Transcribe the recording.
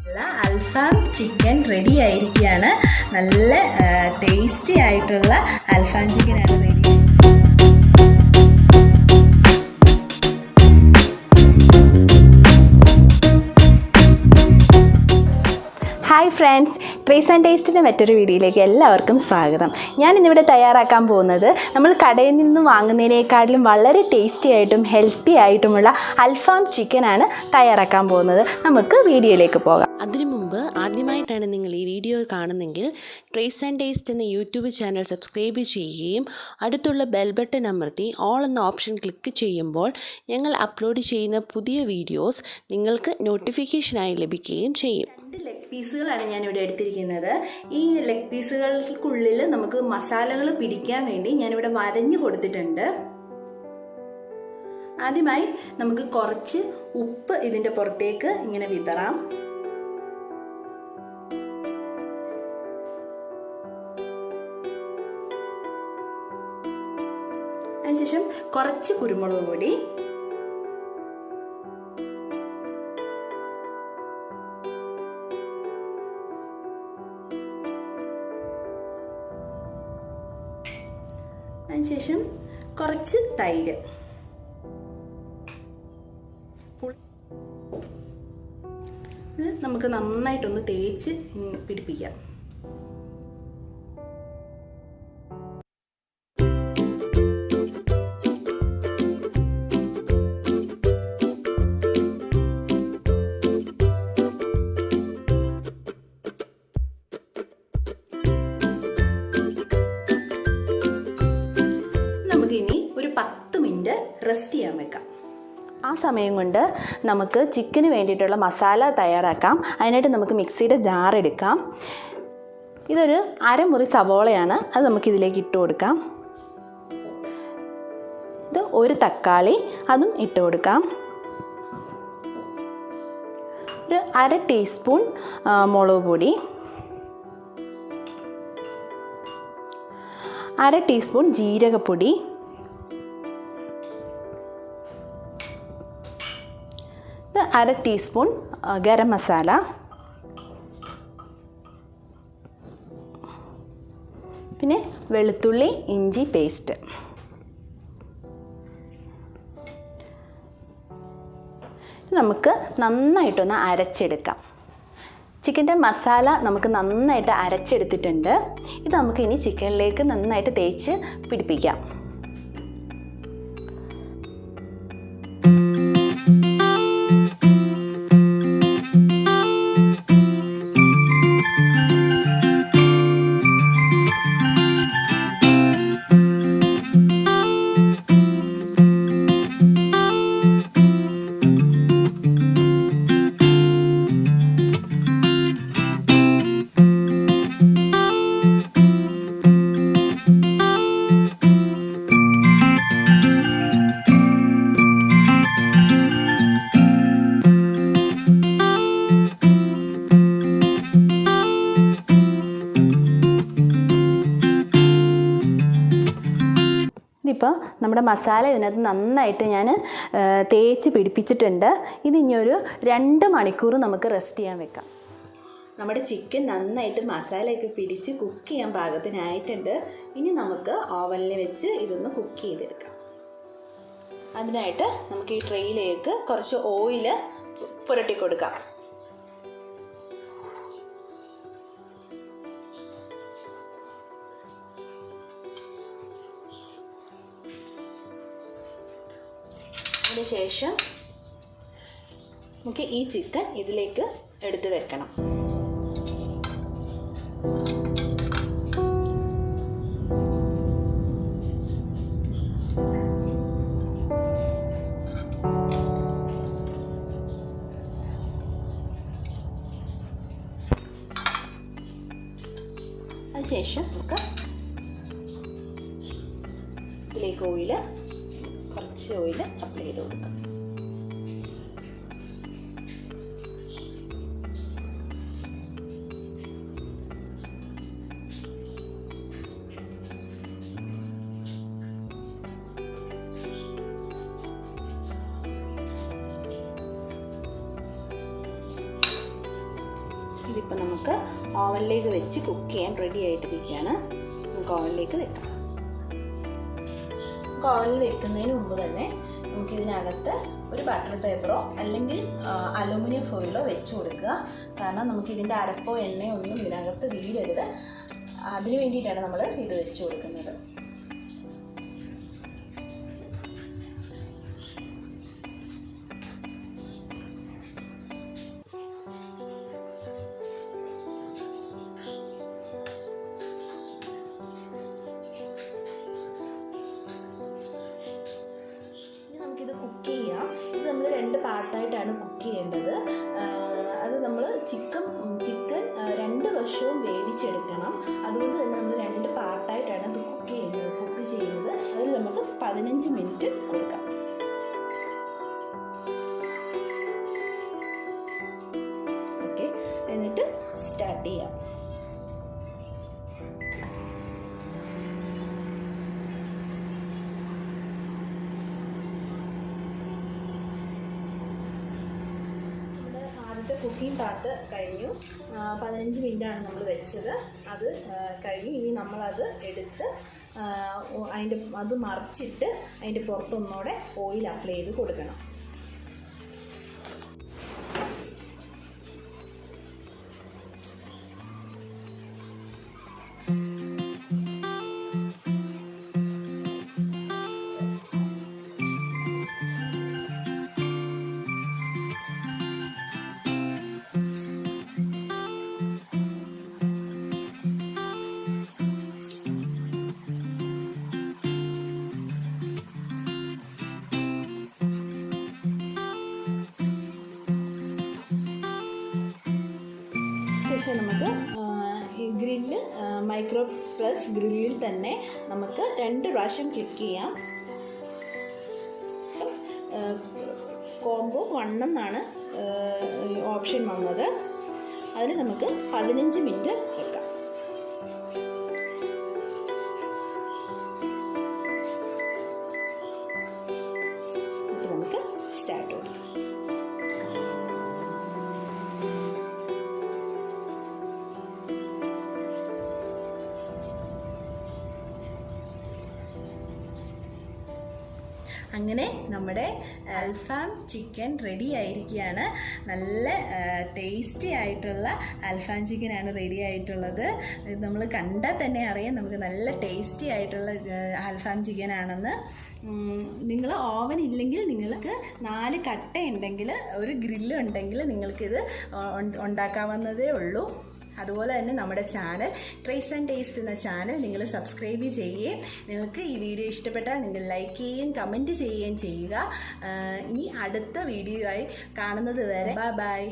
അൽഫാം chicken ready ആയിരിക്കുകയാണ്. നല്ല tasty ആയിട്ടുള്ള അൽഫാം ചിക്കനാണ് ready. Hi friends, trace and ടേസ്റ്റിൻ്റെ മറ്റൊരു വീഡിയോയിലേക്ക് എല്ലാവർക്കും സ്വാഗതം. ഞാനിന്നിവിടെ തയ്യാറാക്കാൻ പോകുന്നത് നമ്മൾ കടയിൽ നിന്ന് വാങ്ങുന്നതിനേക്കാളും വളരെ ടേസ്റ്റി ആയിട്ടും ഹെൽത്തി ആയിട്ടുമുള്ള അൽഫാം ചിക്കനാണ് തയ്യാറാക്കാൻ പോകുന്നത്. നമുക്ക് വീഡിയോയിലേക്ക് പോകാം. അതിനു മുമ്പ് ആദ്യമായിട്ടാണ് നിങ്ങൾ ഈ വീഡിയോ കാണുന്നതെങ്കിൽ ട്രേസ് ആൻഡ് ടേസ്റ്റ് എന്ന യൂട്യൂബ് ചാനൽ സബ്സ്ക്രൈബ് ചെയ്യുകയും അടുത്തുള്ള ബെൽ ബട്ടൺ അമർത്തി ഓൾ എന്ന ഓപ്ഷൻ ക്ലിക്ക് ചെയ്യുമ്പോൾ ഞങ്ങൾ അപ്ലോഡ് ചെയ്യുന്ന പുതിയ വീഡിയോസ് നിങ്ങൾക്ക് നോട്ടിഫിക്കേഷനായി ലഭിക്കുകയും ചെയ്യും. ലെഗ് പീസുകളാണ് ഞാനിവിടെ എടുത്തിരിക്കുന്നത്. ഈ ലെഗ് പീസുകൾക്കുള്ളിൽ നമുക്ക് മസാലകൾ പിടിക്കാൻ വേണ്ടി ഞാനിവിടെ വരഞ്ഞു കൊടുത്തിട്ടുണ്ട്. ആദ്യമായി നമുക്ക് കുറച്ച് ഉപ്പ് ഇതിൻ്റെ പുറത്തേക്ക് ഇങ്ങനെ വിതറാം. അതിനുശേഷം കുറച്ച് കുരുമുളക് പൊടി, അതിനുശേഷം കുറച്ച് തൈര്, ഇത് നമുക്ക് നന്നായിട്ടൊന്ന് തേച്ച് പിടിപ്പിക്കാം. ഇനി ഒരു 10 മിനിറ്റ് റെസ്റ്റ് ചെയ്യാൻ വെക്കാം. ആ സമയം കൊണ്ട് നമുക്ക് ചിക്കന് വേണ്ടിയിട്ടുള്ള മസാല തയ്യാറാക്കാം. അതിനായിട്ട് നമുക്ക് മിക്സിയുടെ ജാർ എടുക്കാം. ഇതൊരു അരമുറി സവോളയാണ്, അത് നമുക്കിതിലേക്ക് ഇട്ട് കൊടുക്കാം. ഇത് ഒരു തക്കാളി, അതും ഇട്ട് കൊടുക്കാം. ഒരു 1/2 ടീസ്പൂൺ മുളക് പൊടി, 1/2 ടീസ്പൂൺ ജീരകപ്പൊടി, ഇത് 1/2 ടീസ്പൂൺ ഗരം മസാല, പിന്നെ വെളുത്തുള്ളി ഇഞ്ചി പേസ്റ്റ്. നമുക്ക് നന്നായിട്ടൊന്ന് അരച്ചെടുക്കാം. ചിക്കൻ്റെ മസാല നമുക്ക് നന്നായിട്ട് അരച്ചെടുത്തിട്ടുണ്ട്. ഇത് നമുക്ക് ഇനി ചിക്കനിലേക്ക് നന്നായിട്ട് തേച്ച് പിടിപ്പിക്കാം. ഇതിപ്പോൾ നമ്മുടെ മസാല ഇതിനകത്ത് നന്നായിട്ട് ഞാൻ തേച്ച് പിടിപ്പിച്ചിട്ടുണ്ട്. ഇതിനി ഒരു 2 മണിക്കൂർ നമുക്ക് റെസ്റ്റ് ചെയ്യാൻ വെക്കാം. നമ്മുടെ ചിക്കൻ നന്നായിട്ട് മസാലയൊക്കെ പിടിച്ച് കുക്ക് ചെയ്യാൻ പാകത്തിനായിട്ടുണ്ട്. ഇനി നമുക്ക് ഓവനിൽ വെച്ച് ഇതൊന്ന് കുക്ക് ചെയ്തെടുക്കാം. അതിനായിട്ട് നമുക്ക് ഈ ട്രെയിലേക്ക് കുറച്ച് ഓയിൽ പുരട്ടി കൊടുക്കാം. അതിനുശേഷം നമുക്ക് ഈ ചിക്കൻ ഇതിലേക്ക് എടുത്ത് വെക്കണം. അതിനുശേഷം നമുക്ക് ഇതിലേക്ക് കുറച്ച് ഓയിൽ അപ്ലൈ ചെയ്ത് കൊടുക്കാം. ഇതിപ്പോൾ നമുക്ക് ഓവനിലേക്ക് വെച്ച് കുക്ക് ചെയ്യാൻ റെഡി ആയിട്ടിരിക്കുകയാണ്. നമുക്ക് ഓവനിലേക്ക് വെക്കാം. നമുക്ക് ഓവനിൽ വെക്കുന്നതിന് മുമ്പ് തന്നെ നമുക്കിതിനകത്ത് ഒരു ബട്ടർ പേപ്പറോ അല്ലെങ്കിൽ അലുമിനിയം ഫോയിലോ വെച്ച് കൊടുക്കുക. കാരണം നമുക്കിതിൻ്റെ അരപ്പോ എണ്ണയോ ഒന്നും ഇതിനകത്ത് വീഴരുത്. അതിന് വേണ്ടിയിട്ടാണ് നമ്മൾ ഇത് വെച്ച് കൊടുക്കുന്നത്. കുക്ക് ചെയ്യാം. ഇത് നമ്മൾ 2 പാർട്ടായിട്ടാണ് കുക്ക് ചെയ്യേണ്ടത്. അത് നമ്മൾ ചിക്കൻ 2 വശവും വേവിച്ചെടുക്കണം. അതുകൊണ്ട് തന്നെ നമ്മൾ 2 പാർട്ടായിട്ടാണ് ഇത് കുക്ക് ചെയ്യുന്നത്. അതിൽ നമുക്ക് 15 മിനിറ്റ് കൊടുക്കാം. ഓക്കെ, എന്നിട്ട് സ്റ്റാർട്ട് ചെയ്യാം. കുക്കിംഗ് പാർട്ട് കഴിഞ്ഞു. 15 മിനിറ്റാണ് നമ്മൾ വെച്ചത്. അത് കഴിഞ്ഞു. ഇനി നമ്മളത് എടുത്ത് അത് മറിച്ചിട്ട് അതിൻ്റെ പുറത്തൊന്നുകൂടെ ഓയിൽ അപ്ലൈ ചെയ്ത് കൊടുക്കണം. ശേഷം നമുക്ക് ഈ ഗ്രില്ല് മൈക്രോ പ്ലസ് ഗ്രില്ലിൽ തന്നെ നമുക്ക് 2 പ്രാവശ്യം ക്ലിക്ക് ചെയ്യാം. കോംബോ 1 എന്നാണ് ഓപ്ഷൻ വന്നത്. അതിൽ നമുക്ക് 15 മിനിറ്റ് വെക്കാം. ഇത് നമുക്ക് സ്റ്റാർട്ട് ചെയ്യാം. അങ്ങനെ നമ്മുടെ അൽഫാം ചിക്കൻ റെഡി ആയിരിക്കുകയാണ്. നല്ല ടേസ്റ്റി ആയിട്ടുള്ള അൽഫാം ചിക്കനാണ് റെഡി ആയിട്ടുള്ളത്. ഇത് നമ്മൾ കണ്ടാൽ തന്നെ അറിയാം നമുക്ക് നല്ല ടേസ്റ്റി ആയിട്ടുള്ള അൽഫാം ചിക്കനാണെന്ന്. നിങ്ങൾ ഓവൻ ഇല്ലെങ്കിൽ നിങ്ങൾക്ക് 4 കട്ട ഉണ്ടെങ്കിൽ ഒരു ഗ്രില്ല് ഉണ്ടെങ്കിൽ നിങ്ങൾക്കിത് ഉണ്ടാക്കാവുന്നതേ ഉള്ളൂ. അതുപോലെ തന്നെ നമ്മുടെ ചാനൽ ട്രേസ് ആൻഡ് ടേസ്റ്റ് എന്ന ചാനൽ നിങ്ങൾ സബ്സ്ക്രൈബ് ചെയ്യുകയും നിങ്ങൾക്ക് ഈ വീഡിയോ ഇഷ്ടപ്പെട്ടാൽ നിങ്ങൾ ലൈക്ക് ചെയ്യുകയും കമൻറ്റ് ചെയ്യുകയും ചെയ്യുക. ഇനി അടുത്ത വീഡിയോ ആയി കാണുന്നത് വരെ ബൈ.